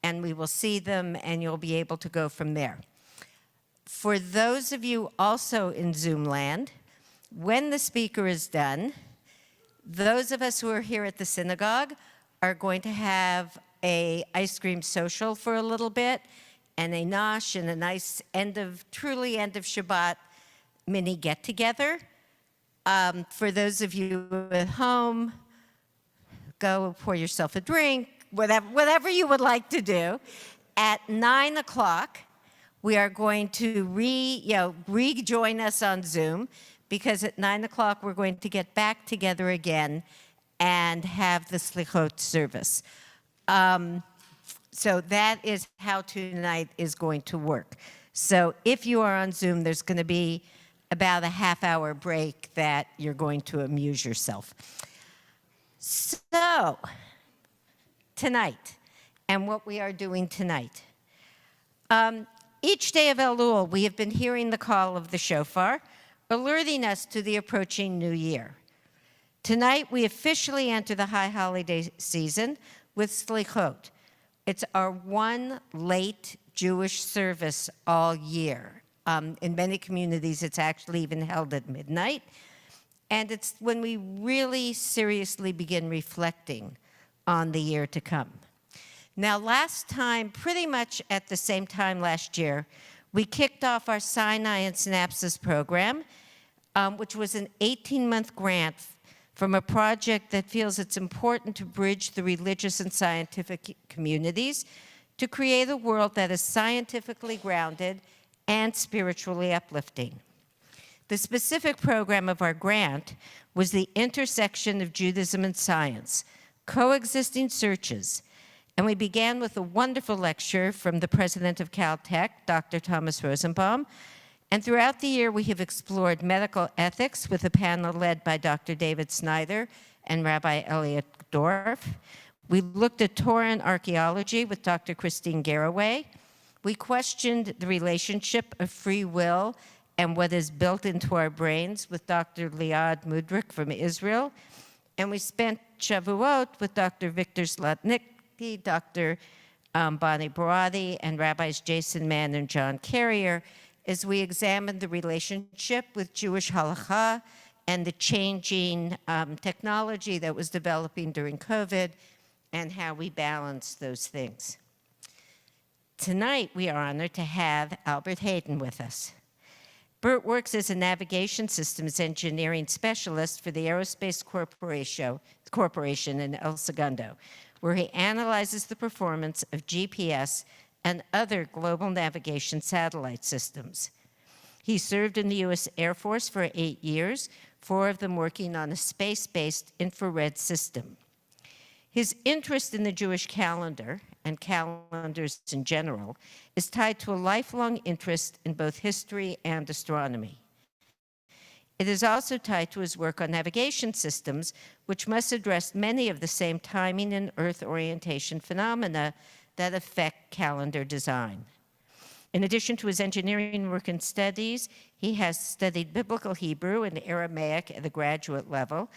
and we will see them, and you'll be able to go from there. For those of you also in Zoom land, when the speaker is done, those of us who are here at the synagogue are going to have a ice cream social for a little bit, and a nosh, and a nice truly end of Shabbat mini get-together. For those of you at home, go pour yourself a drink, whatever you would like to do. At 9 o'clock, we are going to rejoin us on Zoom, because at 9 o'clock we're going to get back together again and have the Selichot service. So that is how tonight is going to work. So if you are on Zoom, there's going to be about a half-hour break that you're going to amuse yourself. So tonight, and what we are doing tonight. Each day of Elul, we have been hearing the call of the shofar, alerting us to the approaching new year. Tonight, we officially enter the high holiday season with Selichot. It's our one late Jewish service all year. In many communities, it's actually even held at midnight. And it's when we really seriously begin reflecting on the year to come. Now, last time, pretty much at the same time last year, we kicked off our Sinai and Synapses program, which was an 18-month grant from a project that feels it's important to bridge the religious and scientific communities to create a world that is scientifically grounded and spiritually uplifting. The specific program of our grant was the intersection of Judaism and science, coexisting searches. And we began with a wonderful lecture from the president of Caltech, Dr. Thomas Rosenbaum. And throughout the year, we have explored medical ethics with a panel led by Dr. David Snyder and Rabbi Elliot Dorff. We looked at Torah and archaeology with Dr. Christine Garraway. We questioned the relationship of free will and what is built into our brains with Dr. Liad Mudrik from Israel. And we spent Shavuot with Dr. Victor Zlotnicky, Dr. Bonnie Barati, and Rabbis Jason Mann and John Carrier, as we examined the relationship with Jewish halakha and the changing technology that was developing during COVID, and how we balance those things. Tonight, we are honored to have Albert Hayden with us. Bert works as a navigation systems engineering specialist for the Aerospace Corporation in El Segundo, where he analyzes the performance of GPS and other global navigation satellite systems. He served in the U.S. Air Force for 8 years, 4 of them working on a space-based infrared system. His interest in the Jewish calendar, and calendars in general, is tied to a lifelong interest in both history and astronomy. It is also tied to his work on navigation systems, which must address many of the same timing and Earth orientation phenomena that affect calendar design. In addition to his engineering work and studies, he has studied Biblical Hebrew and Aramaic at the graduate level,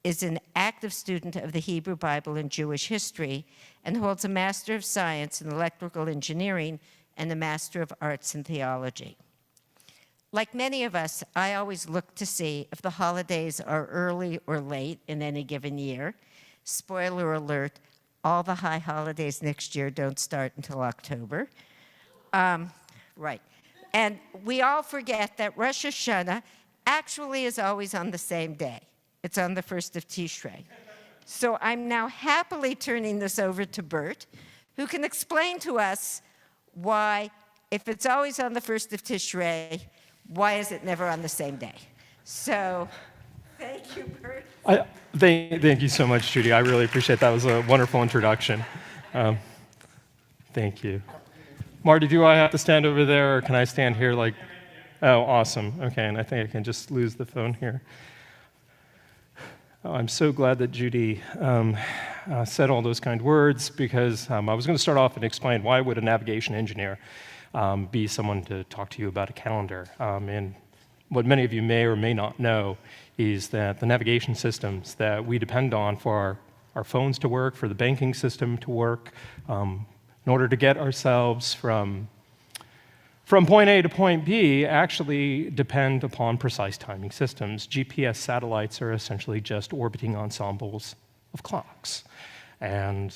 is an active student of the Hebrew Bible and Jewish history, and holds a Master of Science in Electrical Engineering and a Master of Arts in Theology. Like many of us, I always look to see if the holidays are early or late in any given year. Spoiler alert, all the high holidays next year don't start until October. Right. And we all forget that Rosh Hashanah actually is always on the same day. It's on the 1st of Tishrei. So I'm now happily turning this over to Bert, who can explain to us why, if it's always on the 1st of Tishrei, why is it never on the same day? So thank you, Bert. Thank you so much, Judy. I really appreciate that. It was a wonderful introduction. Thank you. Marty, do I have to stand over there, or can I stand here like... Oh, awesome. Okay, and I think I can just lose the phone here. Oh, I'm so glad that Judy said all those kind words, because I was going to start off and explain why would a navigation engineer be someone to talk to you about a calendar. And what many of you may or may not know is that the navigation systems that we depend on for our phones to work, for the banking system to work, in order to get ourselves from point A to point B actually depend upon precise timing systems. GPS satellites are essentially just orbiting ensembles of clocks. And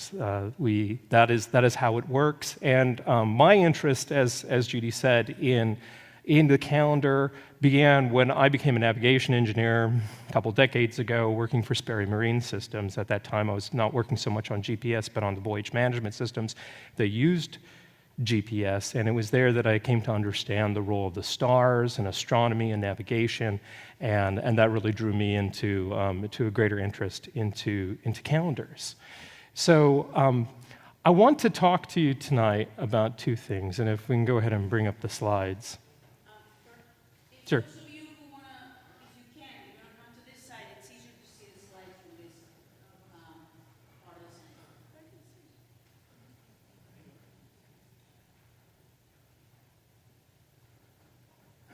that is how it works. And my interest, as Judy said, in the calendar began when I became a navigation engineer a couple decades ago, working for Sperry Marine Systems. At that time, I was not working so much on GPS, but on the voyage management systems. They used GPS, and it was there that I came to understand the role of the stars in astronomy and navigation, and that really drew me into a greater interest into calendars. So I want to talk to you tonight about two things, and if we can go ahead and bring up the slides. Sure. Those of you who want to, if you can, you're going to come to this side. It's easier to see the slides from this part of the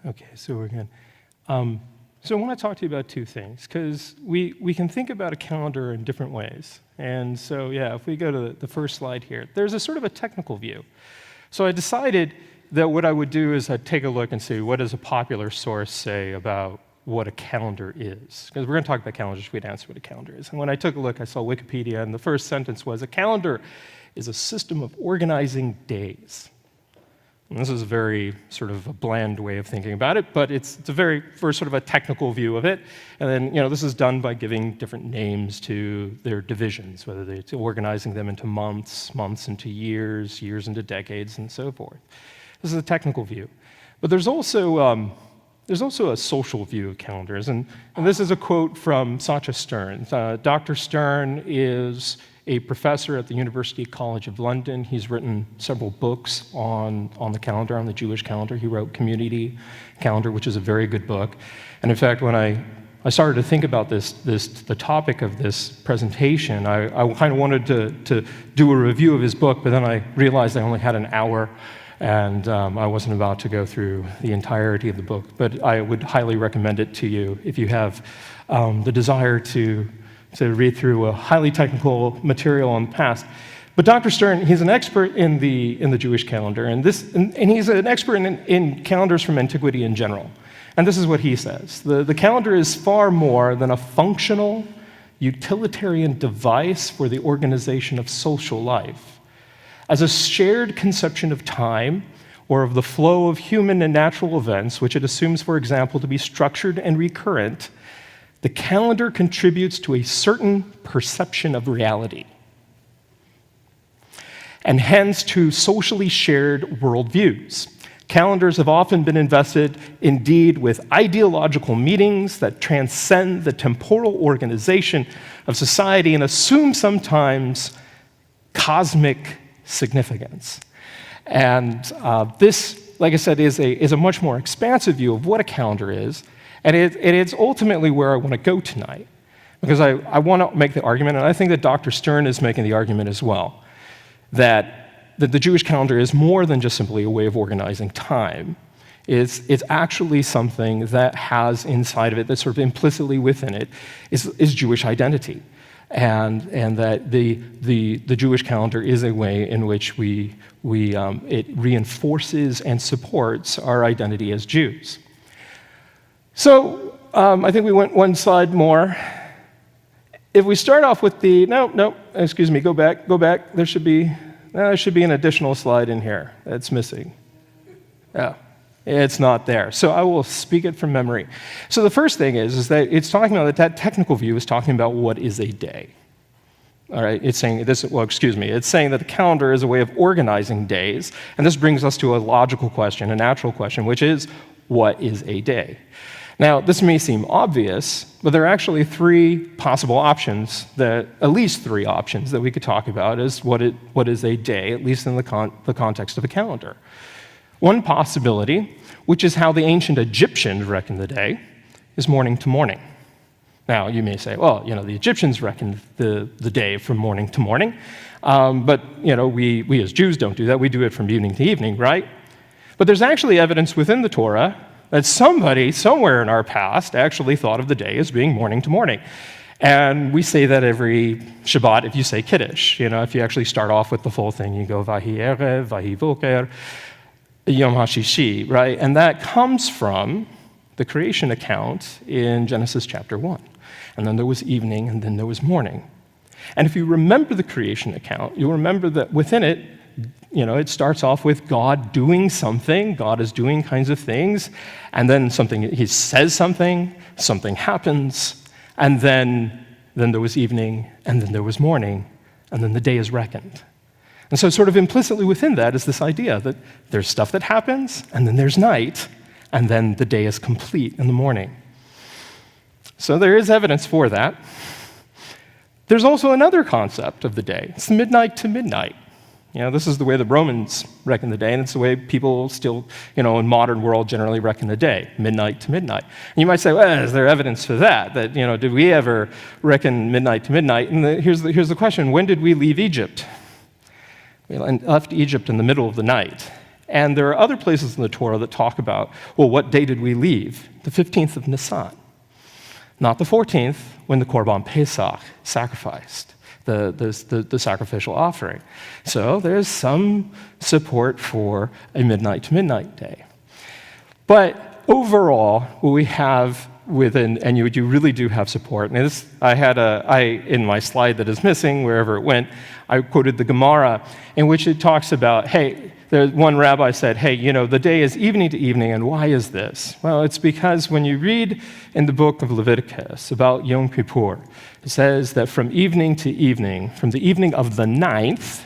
center. Okay, so we're good. So I want to talk to you about two things, because we can think about a calendar in different ways. And so, yeah, if we go to the first slide here, there's a sort of a technical view. So I decided that what I would do is I'd take a look and see what does a popular source say about what a calendar is. Because we're going to talk about calendars, we'd answer what a calendar is. And when I took a look, I saw Wikipedia, and the first sentence was, a calendar is a system of organizing days. And this is a very sort of a bland way of thinking about it, but it's a very first sort of a technical view of it. And then, this is done by giving different names to their divisions, whether it's organizing them into months, months into years, years into decades, and so forth. This is a technical view. But there's also a social view of calendars, and this is a quote from Selichot Stern. Dr. Stern is a professor at the University College of London. He's written several books on the calendar, on the Jewish calendar. He wrote Community Calendar, which is a very good book. And in fact, when I started to think about the topic of this presentation, I kind of wanted to do a review of his book, but then I realized I only had an hour, and I wasn't about to go through the entirety of the book. But I would highly recommend it to you if you have the desire to read through a highly technical material on the past. But Dr. Stern, he's an expert in the Jewish calendar, and he's an expert in calendars from antiquity in general. And this is what he says: the calendar is far more than a functional, utilitarian device for the organization of social life. As a shared conception of time, or of the flow of human and natural events, which it assumes, for example, to be structured and recurrent, the calendar contributes to a certain perception of reality, and hence to socially shared worldviews. Calendars have often been invested, indeed, with ideological meanings that transcend the temporal organization of society and assume sometimes cosmic significance. And this, like I said, is a much more expansive view of what a calendar is, and it's ultimately where I want to go tonight, because I want to make the argument, and I think that Dr. Stern is making the argument as well, that the Jewish calendar is more than just simply a way of organizing time. It's actually something that has inside of it, that sort of implicitly within it, is Jewish identity. And that the Jewish calendar is a way in which it reinforces and supports our identity as Jews. So I think we went one slide more. If we start off with excuse me, go back. There should be an additional slide in here that's missing. Yeah. It's not there. So I will speak it from memory. So the first thing is that it's talking about that technical view is talking about what is a day. All right, it's saying this, it's saying that the calendar is a way of organizing days, and this brings us to a logical question, a natural question, which is, what is a day? Now, this may seem obvious, but there are actually at least three options that we could talk about as what is a day, at least in the context of a calendar. One possibility, which is how the ancient Egyptians reckoned the day, is morning to morning. Now, you may say, well, the Egyptians reckoned the day from morning to morning, but we as Jews don't do that. We do it from evening to evening, right? But there's actually evidence within the Torah that somebody somewhere in our past actually thought of the day as being morning to morning. And we say that every Shabbat if you say Kiddush. If you actually start off with the full thing, you go Vahi Erev, Vahi Boker, Yom HaShishi, right? And that comes from the creation account in Genesis chapter 1. And then there was evening, and then there was morning. And if you remember the creation account, you'll remember that within it, it starts off with God doing something. God is doing kinds of things. And then he says something happens. And then there was evening, and then there was morning, and then the day is reckoned. And so sort of implicitly within that is this idea that there's stuff that happens, and then there's night, and then the day is complete in the morning. So there is evidence for that. There's also another concept of the day. It's midnight to midnight. This is the way the Romans reckon the day, and it's the way people still, in modern world generally reckon the day, midnight to midnight. And you might say, well, is there evidence for that? That, did we ever reckon midnight to midnight? And here's the question, when did we leave Egypt? We left Egypt in the middle of the night. And there are other places in the Torah that talk about, well, what day did we leave? The 15th of Nisan. Not the 14th, when the Korban Pesach sacrificed. The sacrificial offering. So there's some support for a midnight to midnight day. But overall, what we have and you really do have support, and this, in my slide that is missing, wherever it went, I quoted the Gemara, in which it talks about, hey, one rabbi said, hey, the day is evening to evening, and why is this? Well, it's because when you read in the book of Leviticus about Yom Kippur, it says that from evening to evening, from the evening of the 9th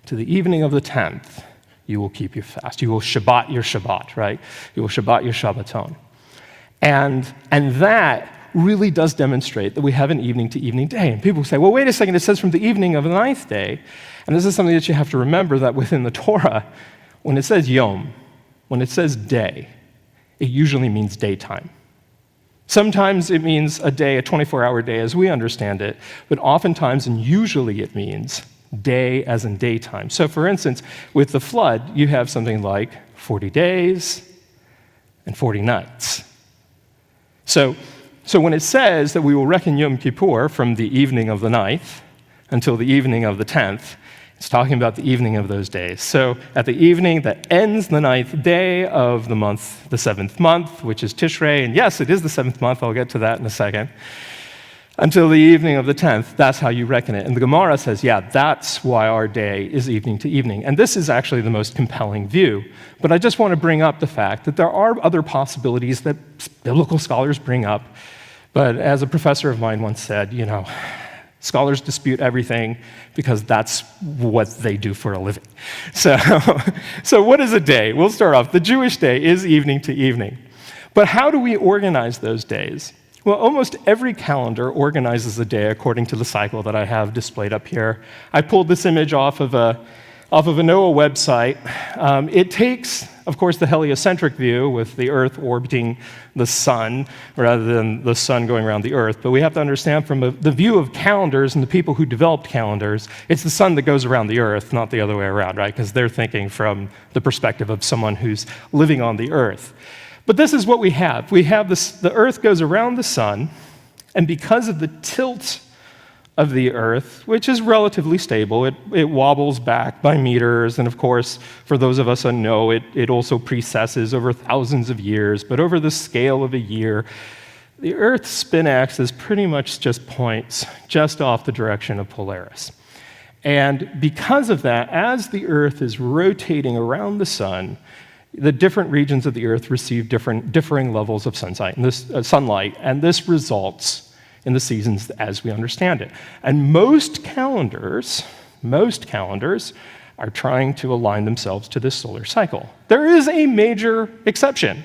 to the evening of the 10th, you will keep your fast. You will Shabbat your Shabbat, right? You will Shabbat your Shabbaton. And that really does demonstrate that we have an evening to evening day. And people say, well, wait a second, it says from the evening of the 9th day. And this is something that you have to remember, that within the Torah, when it says yom, when it says day, it usually means daytime. Sometimes it means a day, a 24-hour day as we understand it, but oftentimes and usually it means day as in daytime. So for instance, with the flood, you have something like 40 days and 40 nights. So when it says that we will reckon Yom Kippur from the evening of the 9th until the evening of the 10th, it's talking about the evening of those days. So at the evening that ends the 9th day of the month, the 7th month, which is Tishrei, and yes, it is the 7th month, I'll get to that in a second, until the evening of the 10th, that's how you reckon it. And the Gemara says, yeah, that's why our day is evening to evening. And this is actually the most compelling view. But I just want to bring up the fact that there are other possibilities that biblical scholars bring up. But as a professor of mine once said, scholars dispute everything because that's what they do for a living. So what is a day? We'll start off. The Jewish day is evening to evening. But how do we organize those days? Well, almost every calendar organizes a day according to the cycle that I have displayed up here. I pulled this image off of a NOAA website. It takes, of course, the heliocentric view with the Earth orbiting the sun rather than the sun going around the Earth. But we have to understand from the view of calendars and the people who developed calendars, it's the sun that goes around the Earth, not the other way around, right? Because they're thinking from the perspective of someone who's living on the Earth. But this is what we have. We have the Earth goes around the sun, and because of the tilt of the Earth, which is relatively stable, it wobbles back by meters, and of course, for those of us who know, it also precesses over thousands of years, but over the scale of a year, the Earth's spin axis pretty much just points just off the direction of Polaris. And because of that, as the Earth is rotating around the sun, the different regions of the Earth receive differing levels of sunlight, and this results in the seasons as we understand it. And most calendars are trying to align themselves to this solar cycle. There is a major exception,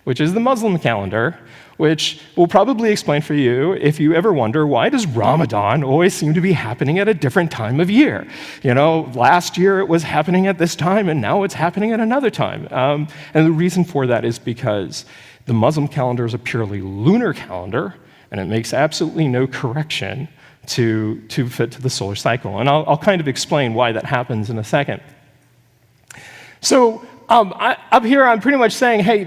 which is the Muslim calendar, which will probably explain for you if you ever wonder, why does Ramadan always seem to be happening at a different time of year? Last year it was happening at this time, and now it's happening at another time. And the reason for that is because the Muslim calendar is a purely lunar calendar, and it makes absolutely no correction to fit to the solar cycle. And I'll kind of explain why that happens in a second. So up here I'm pretty much saying, hey,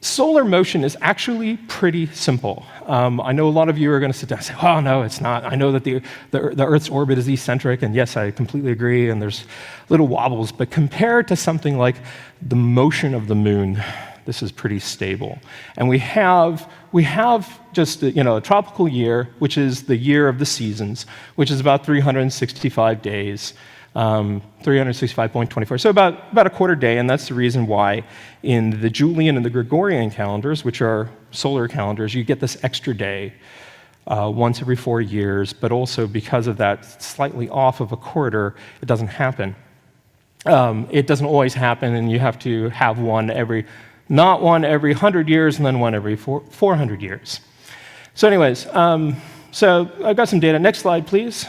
Solar motion is actually pretty simple. I know a lot of you are going to sit down and say, oh, no, it's not. I know that the Earth's orbit is eccentric, and yes, I completely agree, and there's little wobbles, but compared to something like the motion of the moon, this is pretty stable. And we have just a tropical year, which is the year of the seasons, which is about 365 days. 365.24, so about a quarter day, and that's the reason why in the Julian and the Gregorian calendars, which are solar calendars, you get this extra day once every 4 years, but also because of that slightly off of a quarter, it doesn't happen. It doesn't always happen, and you have to have not one every 100 years, and then one every 400 years. So anyways, so I've got some data. Next slide, please.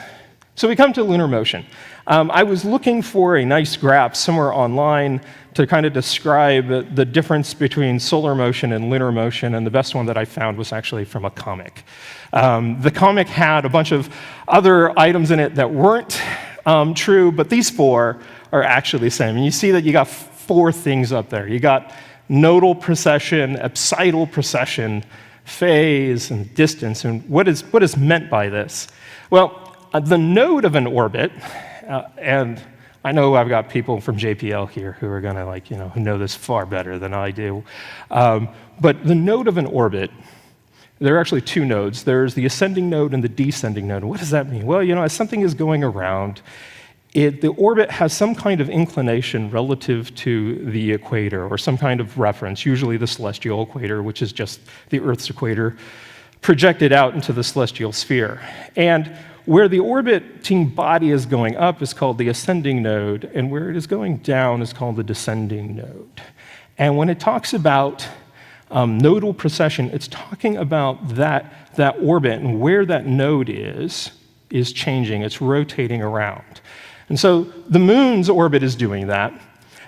So we come to lunar motion. I was looking for a nice graph somewhere online to kind of describe the difference between solar motion and lunar motion, and the best one that I found was actually from a comic. The comic had a bunch of other items in it that weren't true, but these 4 are actually the same. And you see that you got 4 things up there. You got nodal precession, apsidal precession, phase, and distance. And what is meant by this? Well, the node of an orbit, and I know I've got people from JPL here who are going to who know this far better than I do. But the node of an orbit, there are actually 2 nodes. There's the ascending node and the descending node. What does that mean? Well, as something is going around, the orbit has some kind of inclination relative to the equator, or some kind of reference, usually the celestial equator, which is just the Earth's equator projected out into the celestial sphere. And where the orbiting body is going up is called the ascending node, and where it is going down is called the descending node. And when it talks about nodal precession, it's talking about that orbit, and where that node is changing. It's rotating around. And so the moon's orbit is doing that.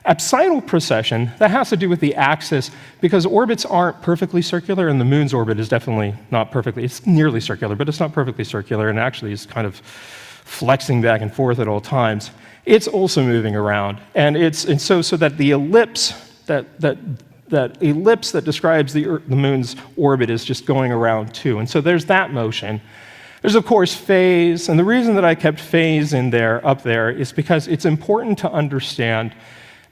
Apsidal precession, that has to do with the axis, because orbits aren't perfectly circular, and the moon's orbit is definitely not perfectly, it's nearly circular, but it's not perfectly circular, and actually is kind of flexing back and forth at all times. It's also moving around, and so that the ellipse, that ellipse that describes the moon's orbit is just going around too. And so there's that motion. There's, of course, phase, and the reason that I kept phase up there is because it's important to understand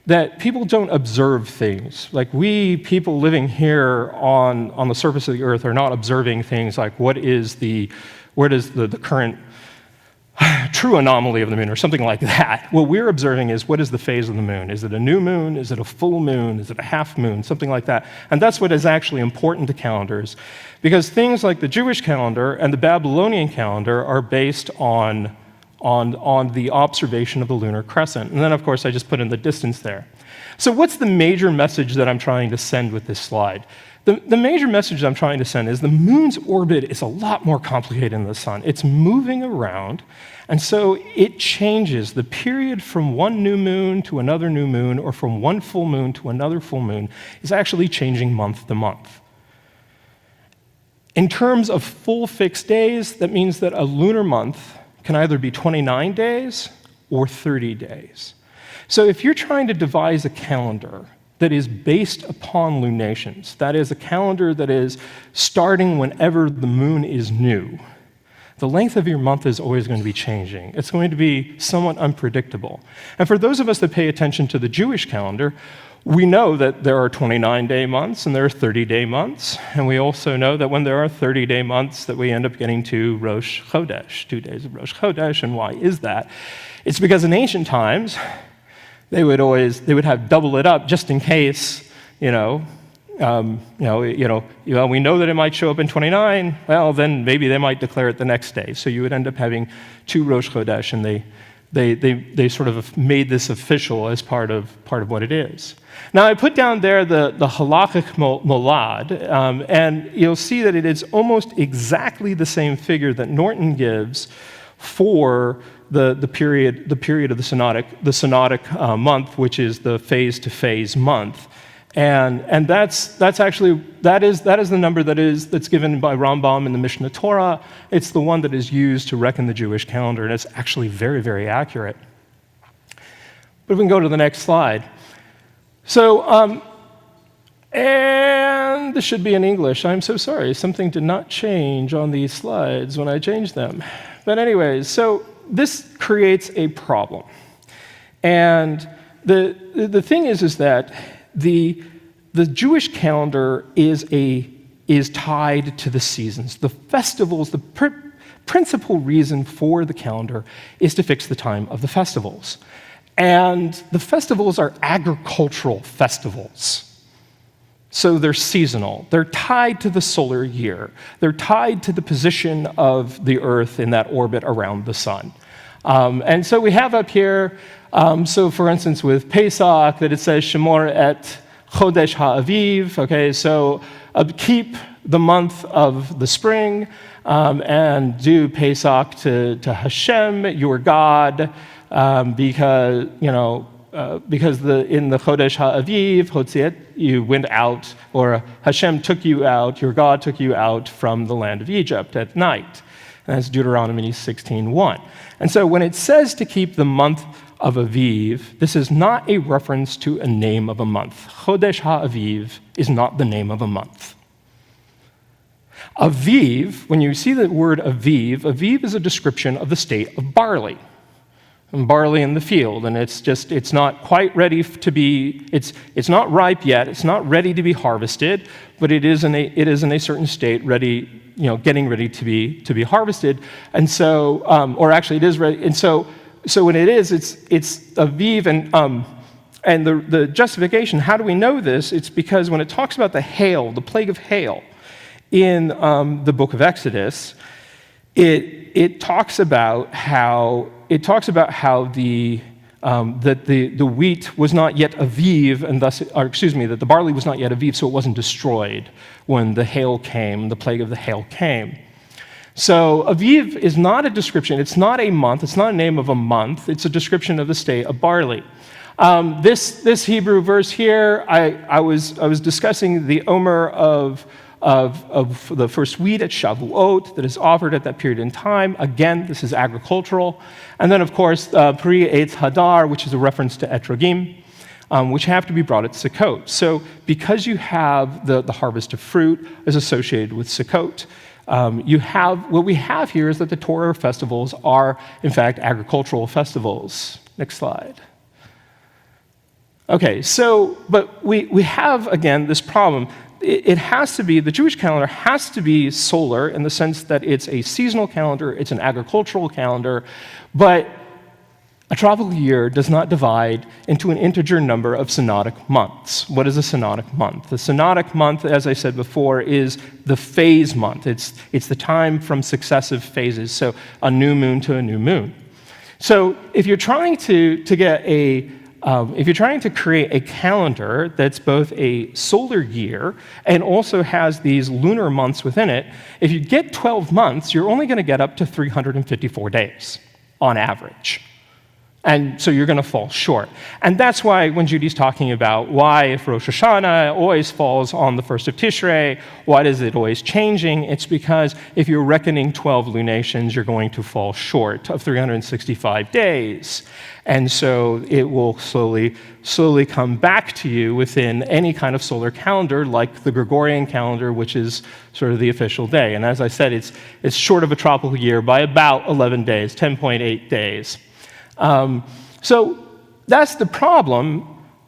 that people don't observe things. Like people living here on the surface of the Earth, are not observing things like what is the current true anomaly of the moon, or something like that. What we're observing is, what is the phase of the moon? Is it a new moon? Is it a full moon? Is it a half moon? Something like that. And that's what is actually important to calendars, because things like the Jewish calendar and the Babylonian calendar are based on the observation of the lunar crescent. And then, of course, I just put in the distance there. So what's the major message that I'm trying to send with this slide? The major message I'm trying to send is the moon's orbit is a lot more complicated than the sun. It's moving around, and so it changes. The period from one new moon to another new moon, or from one full moon to another full moon, is actually changing month to month. In terms of full fixed days, that means that a lunar month can either be 29 days or 30 days. So if you're trying to devise a calendar that is based upon lunations, that is a calendar that is starting whenever the moon is new, the length of your month is always going to be changing. It's going to be somewhat unpredictable. And for those of us that pay attention to the Jewish calendar, we know that there are 29-day months and there are 30-day months, and we also know that when there are 30-day months that we end up getting to Rosh Chodesh, 2 days of Rosh Chodesh. And why is that? It's because in ancient times, they would have double it up just in case, we know that it might show up in 29, well, then maybe they might declare it the next day. So you would end up having 2 Rosh Chodesh, and they sort of made this official as part of what it is. Now, I put down there the halachic molad, and you'll see that it is almost exactly the same figure that Norton gives for the period of the synodic month, which is the phase-to-phase month. And that's actually the number that's given by Rambam in the Mishnah Torah. It's the one that is used to reckon the Jewish calendar, and it's actually very, very accurate. But we can go to the next slide. So And this should be in English. I'm so sorry. Something did not change on these slides when I changed them. But anyways, so this creates a problem. And the thing is that the Jewish calendar is tied to the seasons. The festivals, the principal reason for the calendar is to fix the time of the festivals. And the festivals are agricultural festivals. So they're seasonal. They're tied to the solar year. They're tied to the position of the Earth in that orbit around the sun. And so we have up here, so for instance with Pesach, that it says Shemor et Chodesh HaAviv, okay, so keep the month of the spring and do Pesach to Hashem, your God, because, in the Chodesh HaAviv, Hotziet, you went out, or Hashem took you out, your God took you out from the land of Egypt at night. And that's Deuteronomy 16:1. And so when it says to keep the month of Aviv, this is not a reference to a name of a month. Chodesh HaAviv is not the name of a month. Aviv, when you see the word Aviv, Aviv is a description of the state of barley. And barley in the field, and it's not quite ready to be, it's not ripe yet, it's not ready to be harvested, but it is in a certain state, ready, getting ready to be harvested. And so, or actually it is ready, and so when it is, it's Aviv, and the justification, how do we know this? It's because when it talks about the hail, the plague of hail, in the book of Exodus, it talks about how the wheat was not yet aviv, and thus, that the barley was not yet aviv, so it wasn't destroyed when the hail came, the plague of the hail came. So aviv is not a description. It's not a month. It's not a name of a month. It's a description of the state of barley. This Hebrew verse here, I was discussing the omer of the first wheat at Shavuot that is offered at that period in time. Again, this is agricultural. And then, of course, Pri Eitz Hadar, which is a reference to Etrogim, which have to be brought at Sukkot. So because you have the harvest of fruit is associated with Sukkot, what we have here is that the Torah festivals are, in fact, agricultural festivals. Next slide. Okay, so, but we have, again, this problem. It has to be, the Jewish calendar has to be solar in the sense that it's a seasonal calendar, it's an agricultural calendar, but a tropical year does not divide into an integer number of synodic months. What is a synodic month? The synodic month, as I said before, is the phase month. It's the time from successive phases, so a new moon to a new moon. So if you're trying to create a calendar that's both a solar year and also has these lunar months within it, if you get 12 months, you're only going to get up to 354 days on average. And so you're going to fall short. And that's why when Judy's talking about why if Rosh Hashanah always falls on the 1st of Tishrei, why is it always changing? It's because if you're reckoning 12 lunations, you're going to fall short of 365 days. And so it will slowly come back to you within any kind of solar calendar, like the Gregorian calendar, which is sort of the official day. And as I said, it's short of a tropical year by about 11 days, 10.8 days. So that's the problem.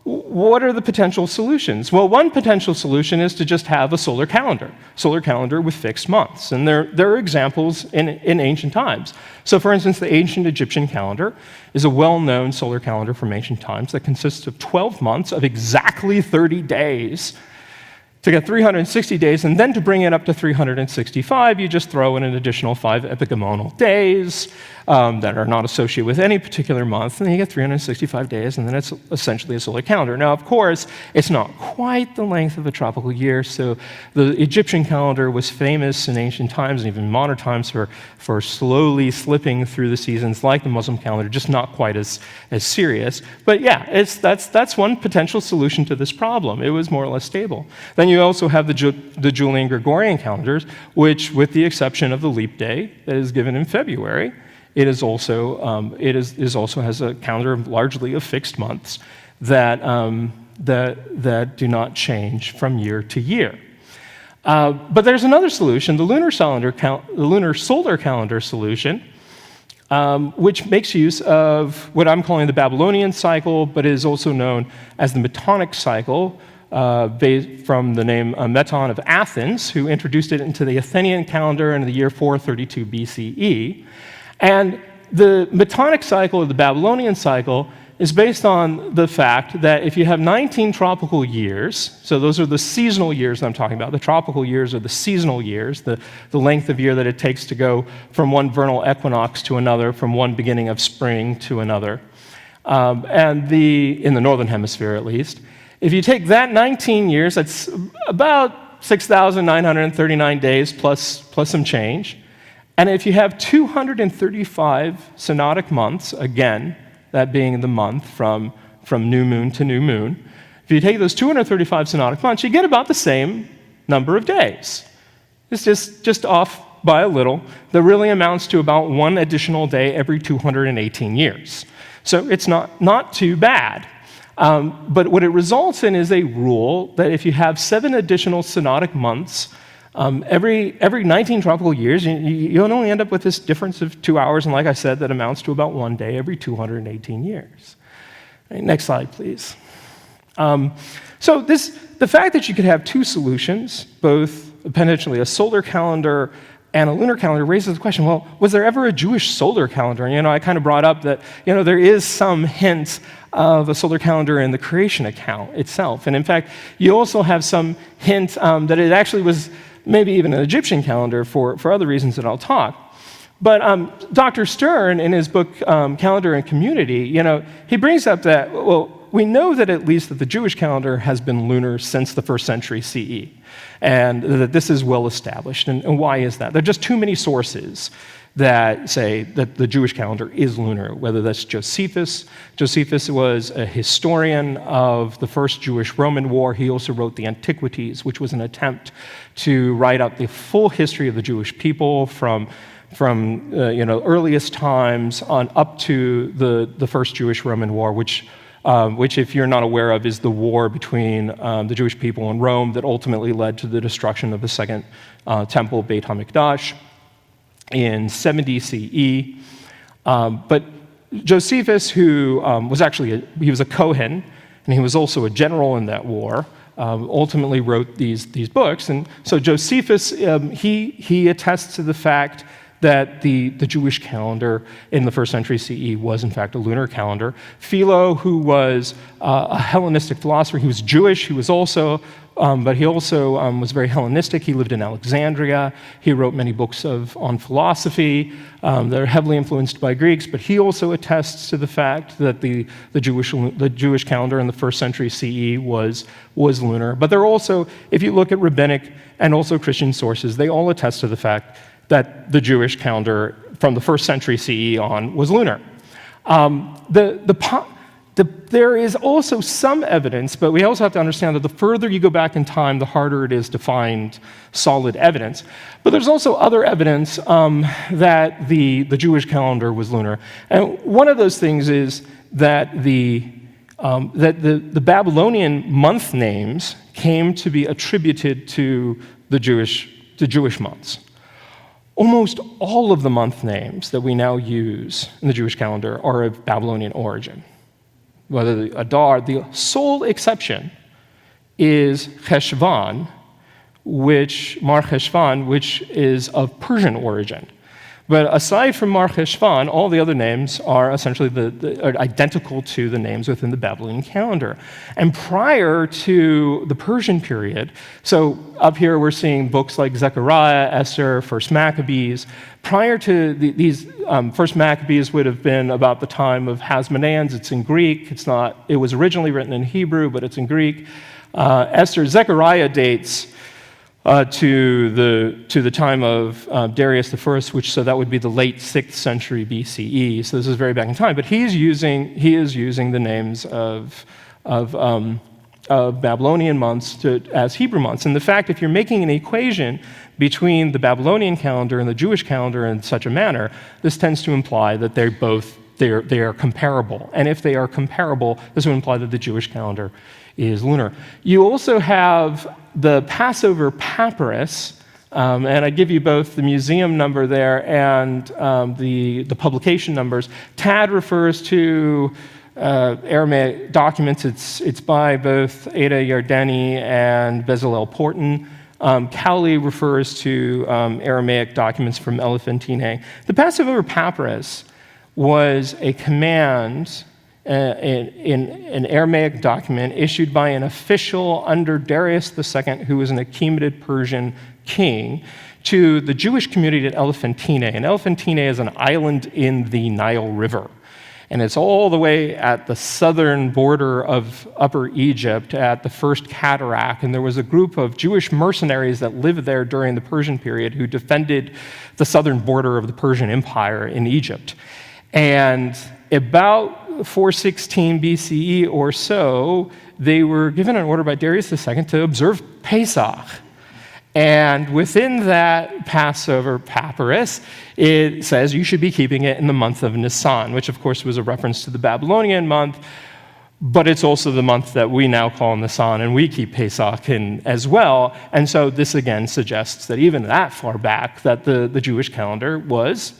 What are the potential solutions? Well, one potential solution is to just have a solar calendar with fixed months. And there are examples in ancient times. So for instance, the ancient Egyptian calendar is a well-known solar calendar from ancient times that consists of 12 months of exactly 30 days. To get 360 days, and then to bring it up to 365, you just throw in an additional 5 epigemonal days that are not associated with any particular month, and then you get 365 days, and then it's essentially a solar calendar. Now, of course, it's not quite the length of a tropical year, so the Egyptian calendar was famous in ancient times and even modern times for slowly slipping through the seasons like the Muslim calendar, just not quite as serious. But yeah, that's one potential solution to this problem. It was more or less stable. Then you also have the Julian Gregorian calendars, which, with the exception of the leap day that is given in February, it is also has a calendar largely of fixed months that that do not change from year to year. But there's another solution, the lunar solar calendar solution, which makes use of what I'm calling the Babylonian cycle, but is also known as the Metonic cycle, based from the name Meton of Athens, who introduced it into the Athenian calendar in the year 432 BCE. And the Metonic cycle, or the Babylonian cycle, is based on the fact that if you have 19 tropical years, so those are the seasonal years I'm talking about. The tropical years are the seasonal years, the length of year that it takes to go from one vernal equinox to another, from one beginning of spring to another, in the northern hemisphere at least. If you take that 19 years, that's about 6,939 days plus some change. And if you have 235 synodic months, again, that being the month from new moon to new moon, if you take those 235 synodic months, you get about the same number of days. It's just off by a little. That really amounts to about one additional day every 218 years. So it's not too bad. But what it results in is a rule that if you have 7 additional synodic months, every 19 tropical years, you'll only end up with this difference of 2 hours, and like I said, that amounts to about 1 day every 218 years. Right, next slide, please. So the fact that you could have 2 solutions, both potentially a solar calendar and a lunar calendar, raises the question, well, was there ever a Jewish solar calendar? And, I kind of brought up that, there is some hint of a solar calendar in the creation account itself. And in fact, you also have some hint that it actually was maybe even an Egyptian calendar for other reasons that I'll talk. But Dr. Stern, in his book, Calendar and Community, he brings up that, well, we know that at least that the Jewish calendar has been lunar since the 1st century CE, and that this is well established. And why is that? There are just too many sources that say that the Jewish calendar is lunar, whether that's Josephus. Josephus was a historian of the First Jewish-Roman War. He also wrote the Antiquities, which was an attempt to write out the full history of the Jewish people from earliest times on up to the First Jewish-Roman War, which, if you're not aware of, is the war between the Jewish people and Rome that ultimately led to the destruction of the Second Temple, Beit HaMikdash, in 70 CE. But Josephus, who he was a Kohen, and he was also a general in that war, ultimately wrote these books. And so Josephus, he attests to the fact that the Jewish calendar in the 1st century CE was in fact a lunar calendar. Philo, who was a Hellenistic philosopher, he was Jewish, he was also, but he also was very Hellenistic. He lived in Alexandria. He wrote many books on philosophy that are heavily influenced by Greeks, but he also attests to the fact that the Jewish calendar in the 1st century CE was lunar. But there are also, if you look at rabbinic and also Christian sources, they all attest to the fact that the Jewish calendar from the 1st century CE on was lunar. There is also some evidence, but we also have to understand that the further you go back in time, the harder it is to find solid evidence. But there's also other evidence that the Jewish calendar was lunar. And one of those things is that the Babylonian month names came to be attributed to the Jewish months. Almost all of the month names that we now use in the Jewish calendar are of Babylonian origin. Whether the Adar, the sole exception is Cheshvan, Mar Cheshvan, which is of Persian origin. But aside from Mar Cheshvan, all the other names are essentially are identical to the names within the Babylonian calendar. And prior to the Persian period, so up here we're seeing books like Zechariah, Esther, First Maccabees. Prior to these, First Maccabees would have been about the time of Hasmoneans. It's in Greek. It was originally written in Hebrew, but it's in Greek. Zechariah dates to the time of Darius I, so that would be the late 6th century BCE. So this is very back in time. But he is using the names of Babylonian months as Hebrew months. And the fact, if you're making an equation between the Babylonian calendar and the Jewish calendar in such a manner, this tends to imply that they both they are comparable. And if they are comparable, this would imply that the Jewish calendar is lunar. You also have the Passover papyrus, and I give you both the museum number there and the publication numbers. TAD refers to Aramaic documents. It's by both Ada Yardeni and Bezalel Porton. Cowley refers to Aramaic documents from Elephantine. The Passover papyrus was a command in an Aramaic document issued by an official under Darius II, who was an Achaemenid Persian king, to the Jewish community at Elephantine. And Elephantine is an island in the Nile River. And it's all the way at the southern border of Upper Egypt at the First Cataract. And there was a group of Jewish mercenaries that lived there during the Persian period who defended the southern border of the Persian Empire in Egypt. And about 416 BCE or so, they were given an order by Darius II to observe Pesach. And within that Passover papyrus, it says you should be keeping it in the month of Nisan, which of course was a reference to the Babylonian month, but it's also the month that we now call Nisan, and we keep Pesach in as well. And so this again suggests that even that far back, that the Jewish calendar was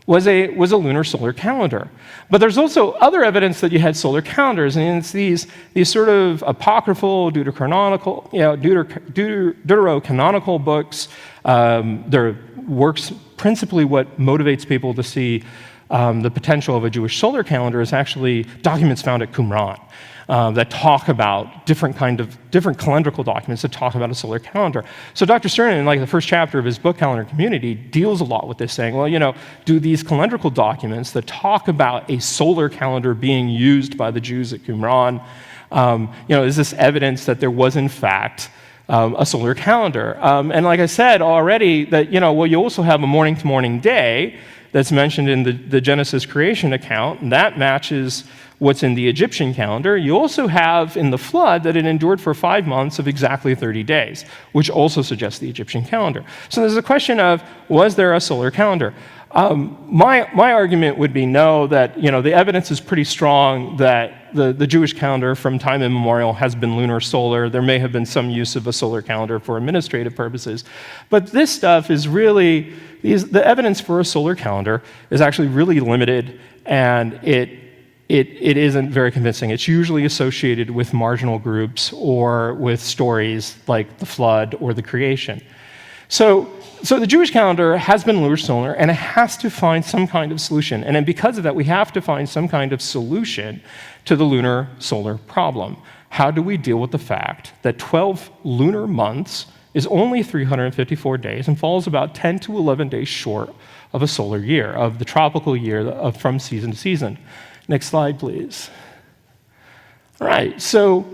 a lunar solar calendar. But there's also other evidence that you had solar calendars, and it's these sort of apocryphal, deuterocanonical books. They're works, principally what motivates people to see the potential of a Jewish solar calendar is actually documents found at Qumran. That talk about different calendrical documents that talk about a solar calendar. So Dr. Stern, in like the first chapter of his book, Calendar Community, deals a lot with this, saying, well, do these calendrical documents that talk about a solar calendar being used by the Jews at Qumran, is this evidence that there was, in fact, a solar calendar? And like I said already, that, you also have a morning-to-morning day that's mentioned in the Genesis creation account, and that matches what's in the Egyptian calendar. You also have in the flood that it endured for 5 months of exactly 30 days, which also suggests the Egyptian calendar. So there's a question of, was there a solar calendar? My argument would be no, that the evidence is pretty strong that the Jewish calendar from time immemorial has been lunar solar. There may have been some use of a solar calendar for administrative purposes. But this stuff is really, the evidence for a solar calendar is actually really limited, and it isn't very convincing. It's usually associated with marginal groups or with stories like the flood or the creation. So the Jewish calendar has been lunar solar, and it has to find some kind of solution. And then because of that, we have to find some kind of solution to the lunar solar problem. How do we deal with the fact that 12 lunar months is only 354 days and falls about 10 to 11 days short of a solar year, of the tropical year from season to season? Next slide, please. All right, so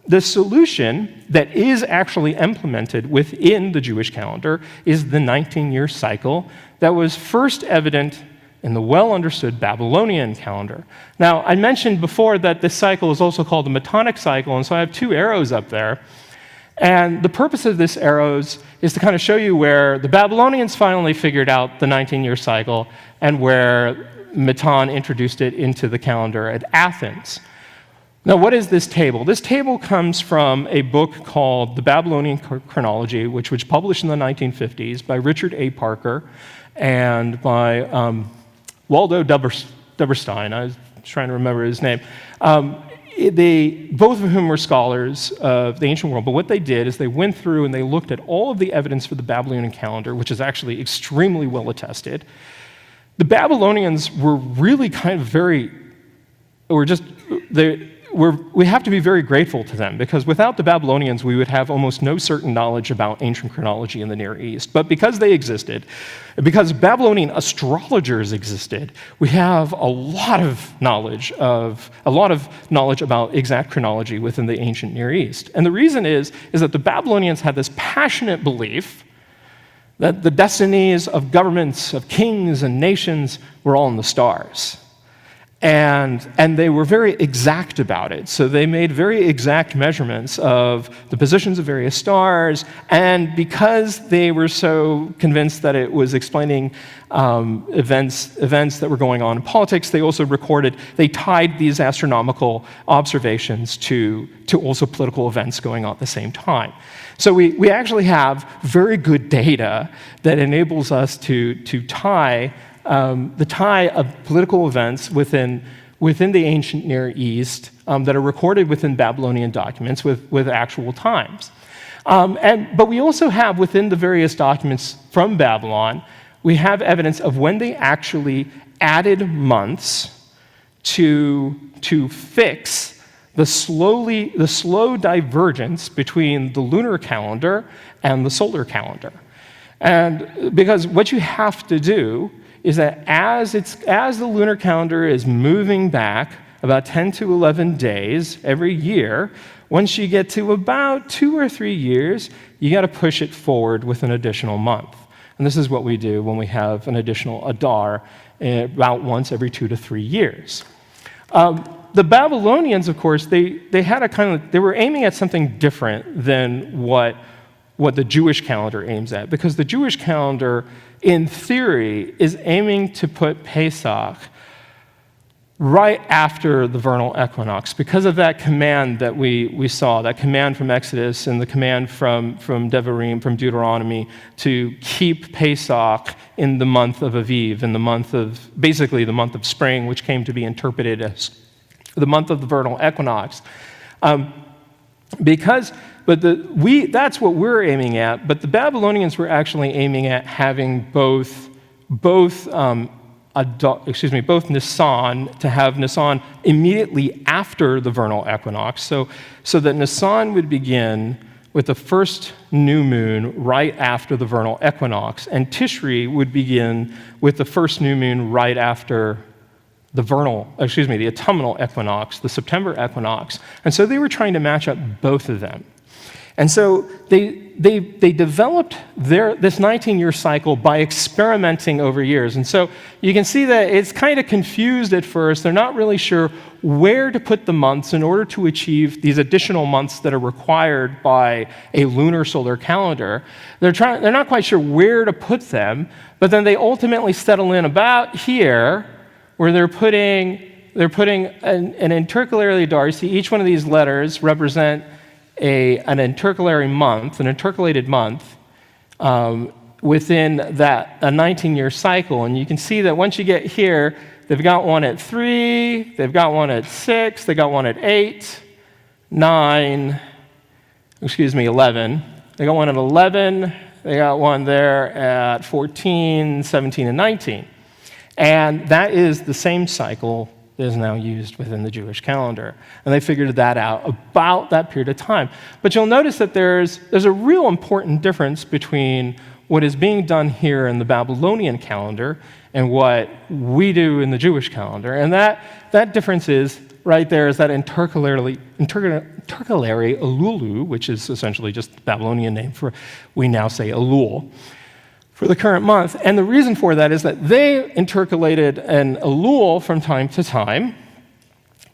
the solution that is actually implemented within the Jewish calendar is the 19-year cycle that was first evident in the well-understood Babylonian calendar. Now, I mentioned before that this cycle is also called the Metonic cycle, and so I have 2 arrows up there. And the purpose of this arrows is to kind of show you where the Babylonians finally figured out the 19-year cycle and where Meton introduced it into the calendar at Athens. Now, what is this table? This table comes from a book called The Babylonian Chronology, which was published in the 1950s by Richard A. Parker and by Waldo Duberstein. I was trying to remember his name. Both of whom were scholars of the ancient world, but what they did is they went through and they looked at all of the evidence for the Babylonian calendar, which is actually extremely well attested. The Babylonians were really kind of we have to be very grateful to them, because without the Babylonians, we would have almost no certain knowledge about ancient chronology in the Near East. But because they existed, because Babylonian astrologers existed, we have a lot of knowledge about exact chronology within the ancient Near East. And the reason is that the Babylonians had this passionate belief that the destinies of governments, of kings and nations were all in the stars. And they were very exact about it. So they made very exact measurements of the positions of various stars. And because they were so convinced that it was explaining events that were going on in politics, they also they tied these astronomical observations to also political events going on at the same time. So we actually have very good data that enables us to tie the tie of political events within the ancient Near East that are recorded within Babylonian documents with actual times. But we also have within the various documents from Babylon, we have evidence of when they actually added months to fix the slow divergence between the lunar calendar and the solar calendar. And because what you have to do is that as the lunar calendar is moving back about 10 to 11 days every year, once you get to about 2 or 3 years, you got to push it forward with an additional month. And this is what we do when we have an additional Adar about once every 2 to 3 years. The Babylonians, of course, they were aiming at something different than what the Jewish calendar aims at, because the Jewish calendar, in theory, is aiming to put Pesach right after the vernal equinox, because of that command that we saw, that command from Exodus and the command from Devarim, from Deuteronomy, to keep Pesach in the month of Aviv, in basically the month of spring, which came to be interpreted as the month of the vernal equinox. That's what we're aiming at, but the Babylonians were actually aiming at having both Nisan, to have Nisan immediately after the vernal equinox, so that Nisan would begin with the first new moon right after the vernal equinox, and Tishri would begin with the first new moon right after the autumnal equinox, the September equinox. And so they were trying to match up both of them. And so they developed this 19-year cycle by experimenting over years. And so you can see that it's kind of confused at first. They're not really sure where to put the months in order to achieve these additional months that are required by a lunar solar calendar. They're not quite sure where to put them, but then they ultimately settle in about here, where they're putting an intercalary Adar. See, each one of these letters represent an intercalary month, an intercalated month, within a 19-year cycle. And you can see that once you get here, they've got one at 3, they've got one at 6, they got one at 8, 11. They got one at 11, they got one there at 14, 17, and 19. And that is the same cycle that is now used within the Jewish calendar. And they figured that out about that period of time. But you'll notice that there's a real important difference between what is being done here in the Babylonian calendar and what we do in the Jewish calendar. And that difference is right there, is that intercalary Elulu, which is essentially just the Babylonian name for, we now say Elul, for the current month. And the reason for that is that they intercalated an Elul from time to time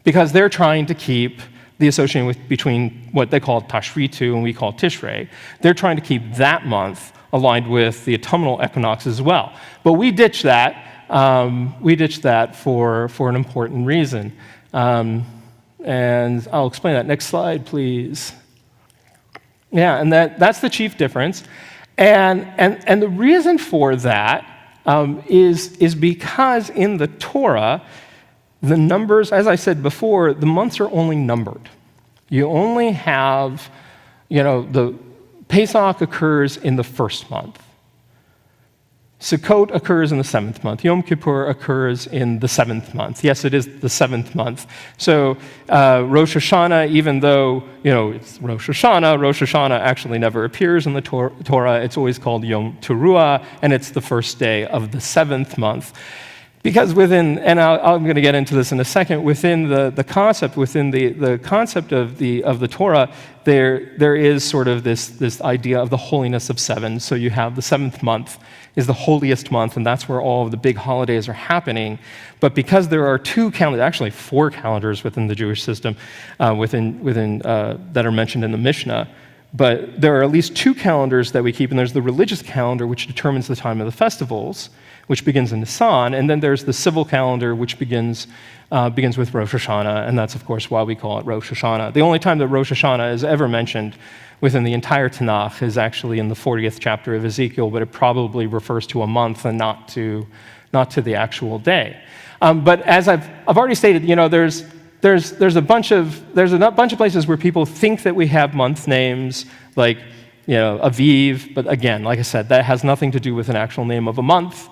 because they're trying to keep the association between what they call Tashritu and we call Tishrei. They're trying to keep that month aligned with the autumnal equinox as well. But we ditched that. For an important reason. And I'll explain that. Next slide, please. Yeah, and that's the chief difference. And the reason for that is because in the Torah, the numbers, as I said before, the months are only numbered. You only have, the Pesach occurs in the first month. Sukkot occurs in the 7th month. Yom Kippur occurs in the 7th month. Yes, it is the 7th month. So Rosh Hashanah, even though it's Rosh Hashanah actually never appears in the Torah. It's always called Yom Teruah, and it's the first day of the 7th month. Because within, and I'm going to get into this in a second, within the concept, within the concept of the Torah, there is sort of this idea of the holiness of seven. So you have the seventh month is the holiest month, and that's where all of the big holidays are happening. But because there are two calendars, actually 4 calendars within the Jewish system, that are mentioned in the Mishnah, but there are at least 2 calendars that we keep, and there's the religious calendar, which determines the time of the festivals, which begins in Nisan, and then there's the civil calendar, which begins with Rosh Hashanah, and that's, of course, why we call it Rosh Hashanah. The only time that Rosh Hashanah is ever mentioned within the entire Tanakh is actually in the 40th chapter of Ezekiel, but it probably refers to a month and not to the actual day. But as I've already stated, there's a bunch of places where people think that we have month names, like Aviv, but again, like I said, that has nothing to do with an actual name of a month.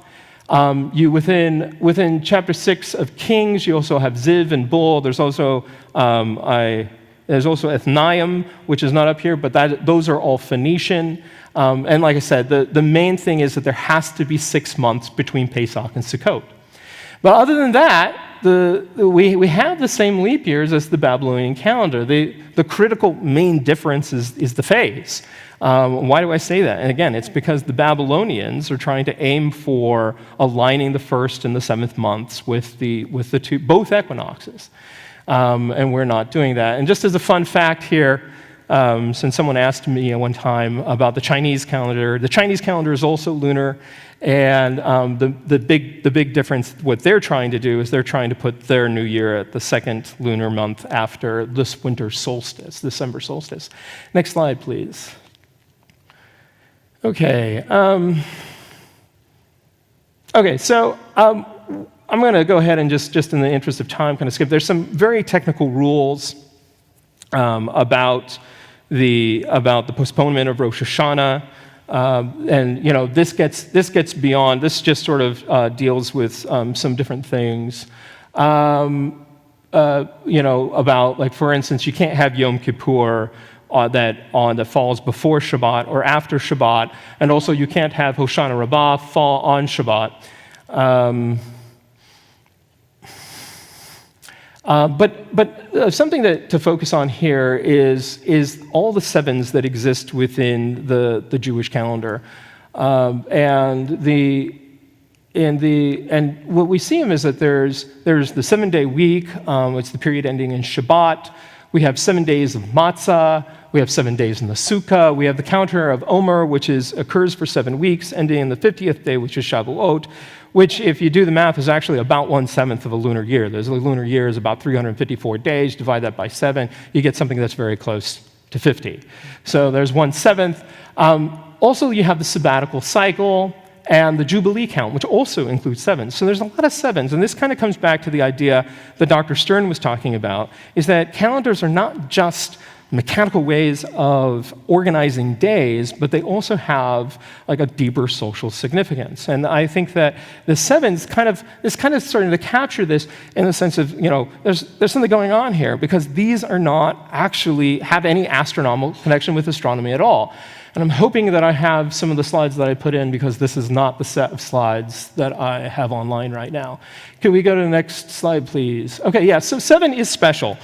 Within chapter 6 of Kings, you also have Ziv and Bull. There's also Ethnium, which is not up here, but those are all Phoenician. And like I said, the main thing is that there has to be 6 months between Pesach and Sukkot. But other than that, we have the same leap years as the Babylonian calendar. The critical main difference is the phase. Why do I say that? And again, it's because the Babylonians are trying to aim for aligning the 1st and the 7th months with both equinoxes. And we're not doing that. And just as a fun fact here, since someone asked me at one time about the Chinese calendar is also lunar, and the big difference, what they're trying to do is they're trying to put their new year at the 2nd lunar month after this winter solstice, December solstice. Next slide, please. Okay. So I'm going to go ahead and just in the interest of time, kind of skip. There's some very technical rules about the postponement of Rosh Hashanah, and this gets beyond. This just sort of deals with some different things. About, like, for instance, you can't have Yom Kippur that falls before Shabbat or after Shabbat, and also you can't have Hoshana Rabbah fall on Shabbat. But something to focus on here is all the sevens that exist within the Jewish calendar, and what we see is that there's the 7-day week. It's the period ending in Shabbat. We have 7 days of matzah. We have 7 days in the sukkah. We have the counter of Omer, which occurs for 7 weeks, ending in the 50th day, which is Shavuot, which, if you do the math, is actually about 1/7 of a lunar year. The lunar year is about 354 days. Divide that by 7, you get something that's very close to 50. So there's 1/7. Also, you have the sabbatical cycle and the Jubilee count, which also includes 7. So there's a lot of 7s, and this kind of comes back to the idea that Dr. Stern was talking about, is that calendars are not just mechanical ways of organizing days, but they also have like a deeper social significance. And I think that the 7s is kind of starting to capture this in the sense of, there's something going on here, because these are not actually have any astronomical connection with astronomy at all. And I'm hoping that I have some of the slides that I put in, because this is not the set of slides that I have online right now. Can we go to the next slide, please? Okay, yeah, so 7 is special.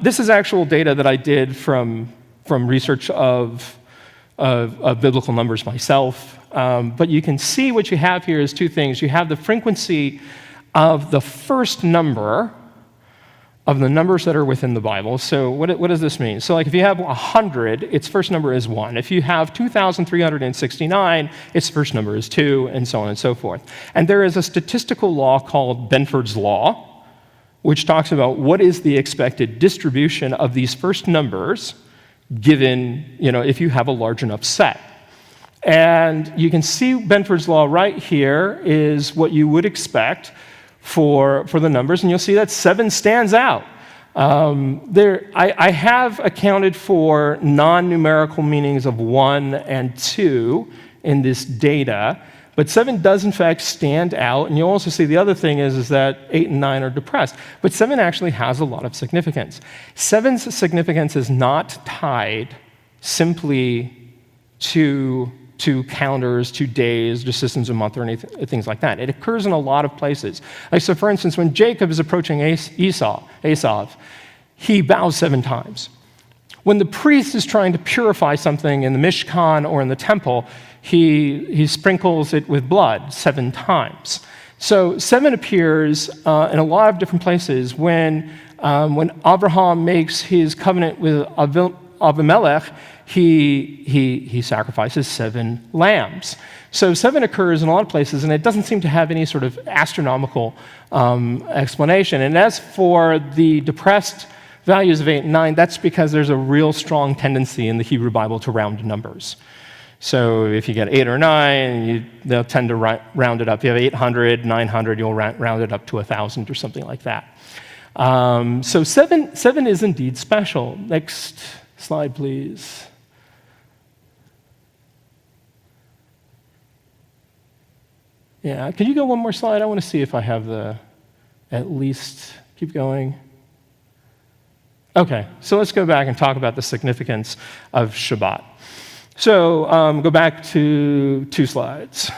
This is actual data that I did from research of biblical numbers myself. But you can see what you have here is 2 things. You have the frequency of the first number of the numbers that are within the Bible. So what does this mean? So, like, if you have 100, its first number is 1. If you have 2,369, its first number is 2, and so on and so forth. And there is a statistical law called Benford's Law, which talks about what is the expected distribution of these first numbers given, if you have a large enough set. And you can see Benford's Law right here is what you would expect for the numbers, and you'll see that 7 stands out. I have accounted for non-numerical meanings of 1 and 2 in this data, but 7 does in fact stand out, and you'll also see the other thing is that 8 and 9 are depressed, but 7 actually has a lot of significance. 7's significance is not tied simply to to calendars, to days, to systems of month, or things like that. It occurs in a lot of places. Like, so for instance, when Jacob is approaching Esau, he bows 7 times. When the priest is trying to purify something in the Mishkan or in the temple, he sprinkles it with blood 7 times. So 7 appears in a lot of different places. When Abraham makes his covenant with Abimelech, he sacrifices 7 lambs. So 7 occurs in a lot of places, and it doesn't seem to have any sort of astronomical explanation. And as for the depressed values of 8 and 9, that's because there's a real strong tendency in the Hebrew Bible to round numbers. So if you get 8 or 9, they'll tend to round it up. If you have 800, 900, you'll round it up to 1,000 or something like that. So 7 is indeed special. Next slide, please. Yeah, can you go one more slide? I want to see if I have at least, keep going. Okay, so let's go back and talk about the significance of Shabbat. So go back to 2 slides.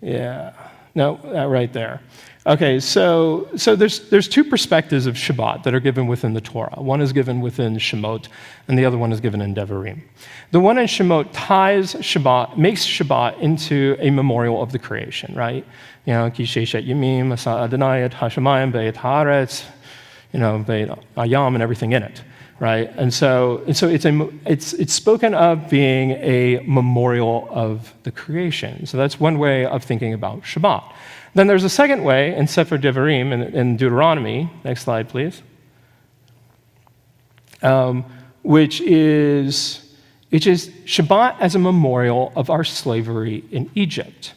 Yeah, no, right there. Okay, so there's 2 perspectives of Shabbat that are given within the Torah. One is given within Shemot, and the other one is given in Devarim. The one in Shemot makes Shabbat into a memorial of the creation, right? You know, Ki Sheshet Yamim, Asa Adonai et Hashemayim Be'et Haaretz, you know, Be'et Ayam and everything in it, right? And so it's spoken of being a memorial of the creation. So that's one way of thinking about Shabbat. Then there's a second way in Sefer Devarim, in Deuteronomy, next slide, please, which is Shabbat as a memorial of our slavery in Egypt.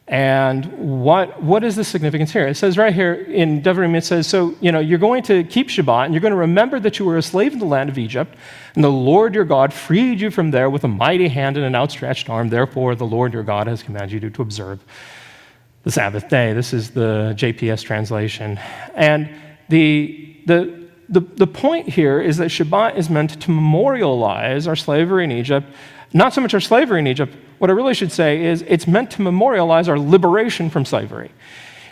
And what is the significance here? It says right here in Devarim, it says, so, you know, you're going to keep Shabbat, and you're going to remember that you were a slave in the land of Egypt, and the Lord your God freed you from there with a mighty hand and an outstretched arm. Therefore, the Lord your God has commanded you to observe the Sabbath day. This is the JPS translation. And the point here is that Shabbat is meant to memorialize our slavery in Egypt. Not so much our slavery in Egypt. What I really should say is it's meant to memorialize our liberation from slavery.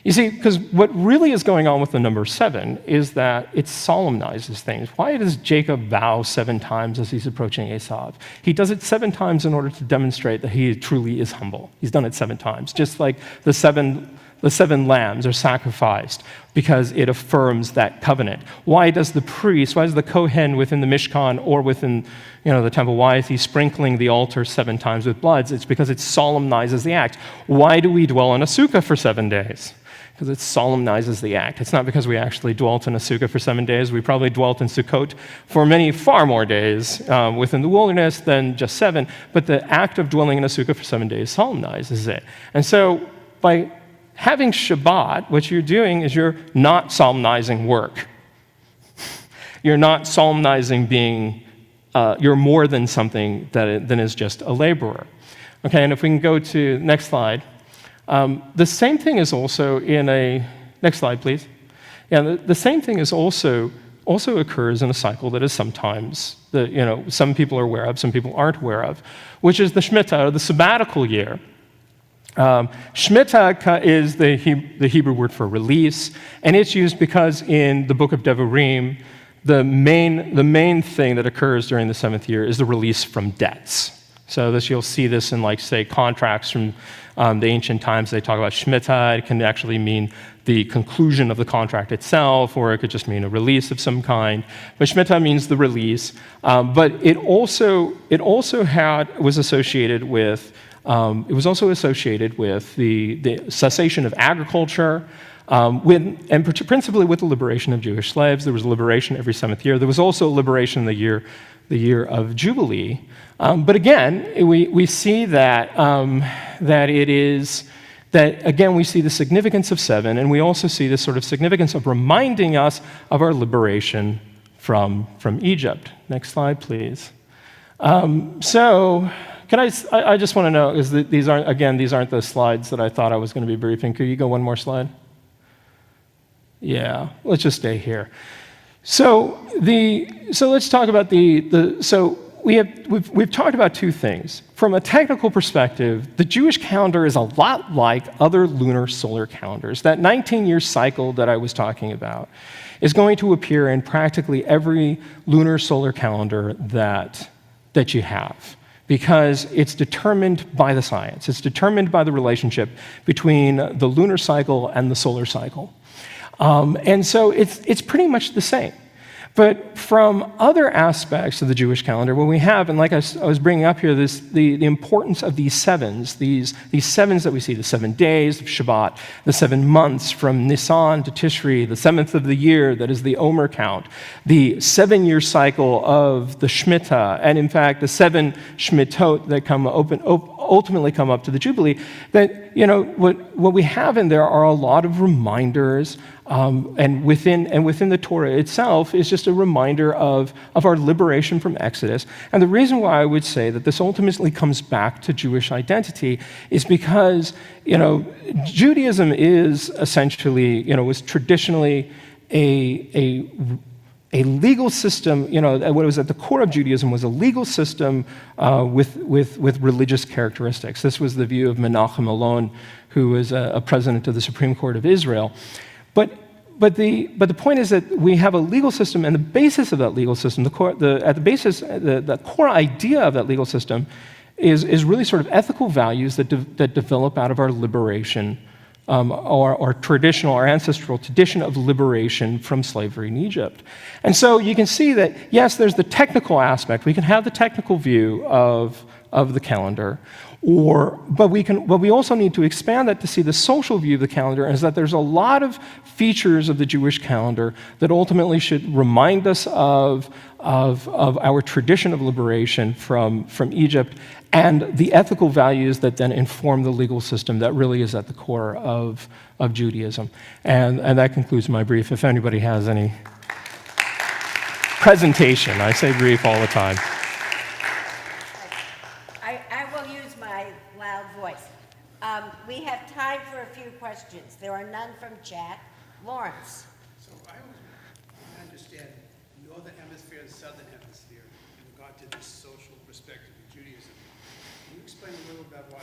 You see, because what really is going on with the number 7 is that it solemnizes things. Why does Jacob vow 7 times as he's approaching Esau? He does it 7 times in order to demonstrate that he truly is humble. He's done it 7 times, just like the seven lambs are sacrificed because it affirms that covenant. Why does the Kohen within the Mishkan or within the temple, why is he sprinkling the altar 7 times with bloods? It's because it solemnizes the act. Why do we dwell in a sukkah for 7 days? Because it solemnizes the act. It's not because we actually dwelt in a sukkah for 7 days. We probably dwelt in Sukkot for far more days within the wilderness than just 7. But the act of dwelling in a sukkah for 7 days solemnizes it. And so by having Shabbat, what you're doing is you're not solemnizing work. You're not solemnizing being, you're more than something than is just a laborer. Okay, and if we can go to next slide. The same thing is also next slide, please. Yeah, the same thing is also occurs in a cycle that is sometimes some people are aware of, some people aren't aware of, which is the Shemitah, or the sabbatical year. Shemitah is the Hebrew word for release, and it's used because in the book of Devarim, the main thing that occurs during the 7th year is the release from debts. So you'll see this in, say, contracts from the ancient times. They talk about Shemitah. It can actually mean the conclusion of the contract itself, or it could just mean a release of some kind. But Shemitah means the release. But it also was associated with the cessation of agriculture, principally with the liberation of Jewish slaves. There was a liberation every 7th year. There was also a liberation in the year of Jubilee. But again, we see that we see the significance of 7, and we also see this sort of significance of reminding us of our liberation from Egypt. Next slide, please. I just want to know, these aren't the slides that I thought I was going to be briefing. Could you go one more slide? Yeah, let's just stay here. So let's talk about we've talked about two things. From a technical perspective, the Jewish calendar is a lot like other lunar solar calendars. That 19-year cycle that I was talking about is going to appear in practically every lunar solar calendar that you have, because it's determined by the science. It's determined by the relationship between the lunar cycle and the solar cycle. And so it's pretty much the same. But from other aspects of the Jewish calendar, what we have, and like I was bringing up here, the importance of these sevens, these sevens that we see, the 7 days of Shabbat, the 7 months from Nisan to Tishri, the 7th of the year, that is the Omer count, the 7-year cycle of the Shemitah, and in fact, the 7 Shmitot that ultimately come up to the Jubilee, that, what we have in there are a lot of reminders, and within the Torah itself is just a reminder of our liberation from Exodus. And the reason why I would say that this ultimately comes back to Jewish identity is because, Judaism is essentially, was traditionally a legal system, what was at the core of Judaism was a legal system with religious characteristics. This was the view of Menachem Alon, who was a president of the Supreme Court of Israel. But the point is that we have a legal system, and the basis of that legal system, the core idea of that legal system is really sort of ethical values that develop out of our liberation, our ancestral tradition of liberation from slavery in Egypt. And so you can see that, yes, there's the technical aspect. We can have the technical view of the calendar, but we also need to expand that to see the social view of the calendar, is that there's a lot of features of the Jewish calendar that ultimately should remind us of our tradition of liberation from Egypt, and the ethical values that then inform the legal system that really is at the core of Judaism. And that concludes my brief. If anybody has any presentation, I say brief all the time. I will use my loud voice. We have time for a few questions. There are none from chat. Lawrence. So I understand northern hemisphere and southern hemisphere in regard to this social perspective of Judaism. Can you explain a little about why,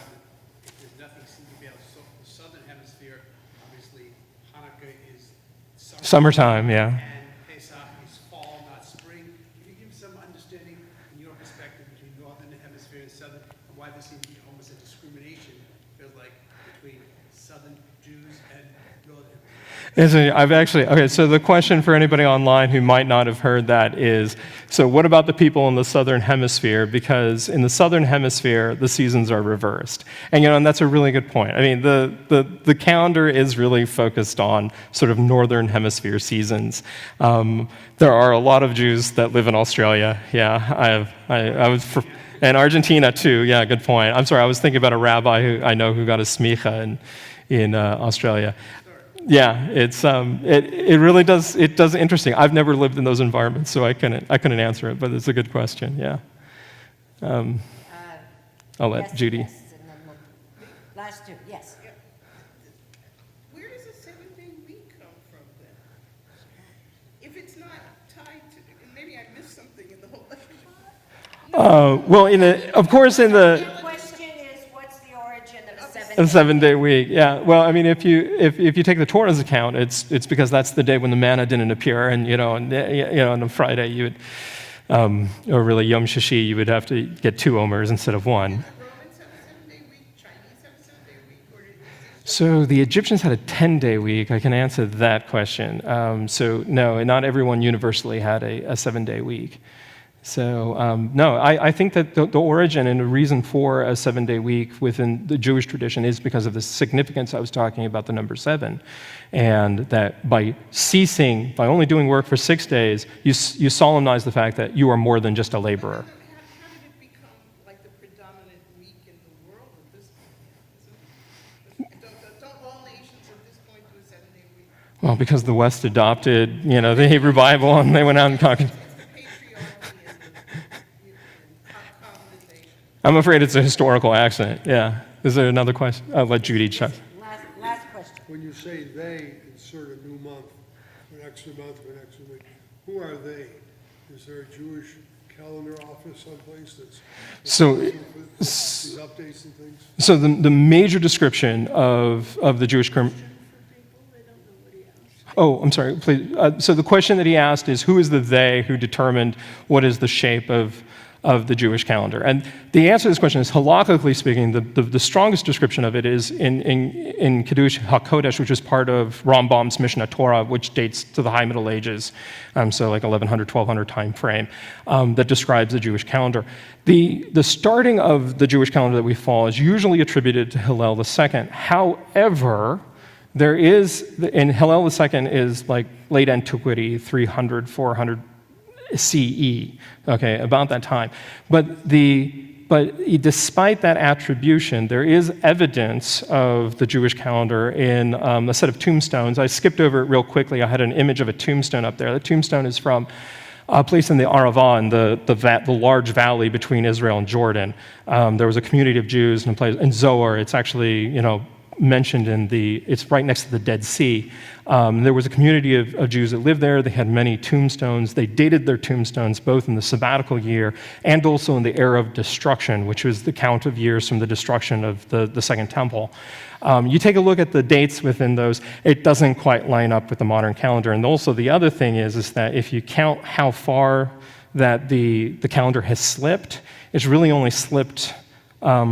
if there's nothing seems to be able to, the southern hemisphere, obviously Hanukkah is Summertime, yeah. And Pesach is fall, not spring. Can you give some understanding in your perspective between northern hemisphere and southern, and why there seems to be almost a discrimination, feels like, between southern Jews and northern? So the question for anybody online who might not have heard that is, so what about the people in the southern hemisphere? Because in the southern hemisphere, the seasons are reversed. And that's a really good point. I mean, the calendar is really focused on sort of northern hemisphere seasons. There are a lot of Jews that live in Australia. Yeah, I was and Argentina too. Yeah, good point. I'm sorry, I was thinking about a rabbi who I know who got a smicha in Australia. Yeah, it really does interesting. I've never lived in those environments, so I couldn't answer it, but it's a good question. Yeah, I'll let Yes, Judy. yes, and then last two, yes. Where does a 7-day week come from then? If it's not tied to, and maybe I missed something in the whole Well, of course, in the Your question is, what's the origin of a 7-day? a 7-day week. Yeah. Well, I mean, if you take the Torah's account, it's because that's the day when the manna didn't appear, and on a Friday you would, or really Yom Shishi, you would have to get 2 omers instead of 1. Romans have a 7-day week, Chinese have a 7-day week, or did it So the Egyptians had a 10-day week. I can answer that question. So no, not everyone universally had a 7-day week. So no, I think that the origin and the reason for a 7-day week within the Jewish tradition is because of the significance I was talking about, the number 7, and that by only doing work for 6 days, you solemnize the fact that you are more than just a laborer. how did it become like the predominant week in the world at this point? Don't all nations at this point do a 7-day week? Well, because the West adopted, the Hebrew Bible, and they went out and conquered. It's the patriarchy and colonization. I'm afraid it's a historical accident. Yeah. Is there another question? I'll let Judy check. Last question. When you say they insert a new month, an extra week, who are they? Is there a Jewish calendar office someplace that's So, these updates and things? so the major description of the Jewish Oh, I'm sorry, please. So the question that he asked is, who is the they who determined what is the shape of the Jewish calendar? And the answer to this question is, halakhically speaking, the strongest description of it is in Kiddush HaKodesh, which is part of Rambam's Mishnah Torah, which dates to the High Middle Ages, so like 1100, 1200 time frame, that describes the Jewish calendar. The starting of the Jewish calendar that we follow is usually attributed to Hillel II. However, there is, and Hillel II is like late antiquity, 300, 400 CE, okay, about that time. But despite that attribution, there is evidence of the Jewish calendar in a set of tombstones. I skipped over it real quickly. I had an image of a tombstone up there. The tombstone is from a place in the Arava, in the large valley between Israel and Jordan. There was a community of Jews in a place in Zohar. It's actually, mentioned it's right next to the Dead Sea. There was a community of Jews that lived there. They had many tombstones. They dated their tombstones both in the sabbatical year and also in the era of destruction, which was the count of years from the destruction of the Second Temple. You take a look at the dates within those, it doesn't quite line up with the modern calendar. And also the other thing is that if you count how far that the calendar has slipped, it's really only slipped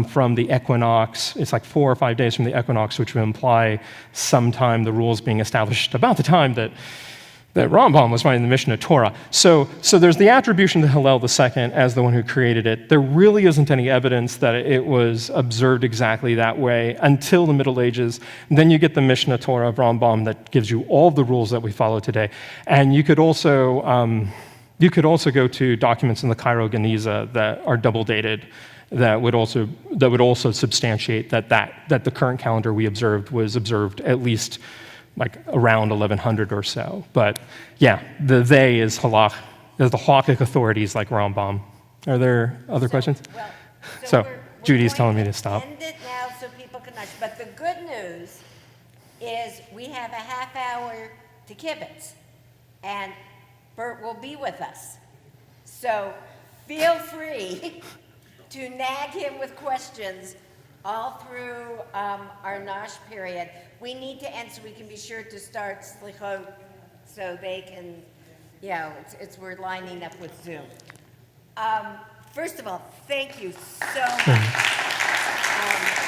from the equinox. It's like 4 or 5 days from the equinox, which would imply sometime the rules being established about the time that Rambam was writing the Mishnah Torah. So there's the attribution to Hillel II as the one who created it. There really isn't any evidence that it was observed exactly that way until the Middle Ages. And then you get the Mishnah Torah of Rambam that gives you all the rules that we follow today. And you could also go to documents in the Cairo Geniza that are double dated that would also substantiate that the current calendar we observed was observed at least like around 1100 or so. But yeah, the they is the halakhic authorities like Rambam. Are there other questions? Well, So we're Judy's going telling me to stop. End it now so people can watch. But the good news is we have a half hour to kibbutz, and Bert will be with us. So feel free to nag him with questions all through our Nosh period. We need to end so we can be sure to start Selichot so they can, we're lining up with Zoom. First of all, thank you so much.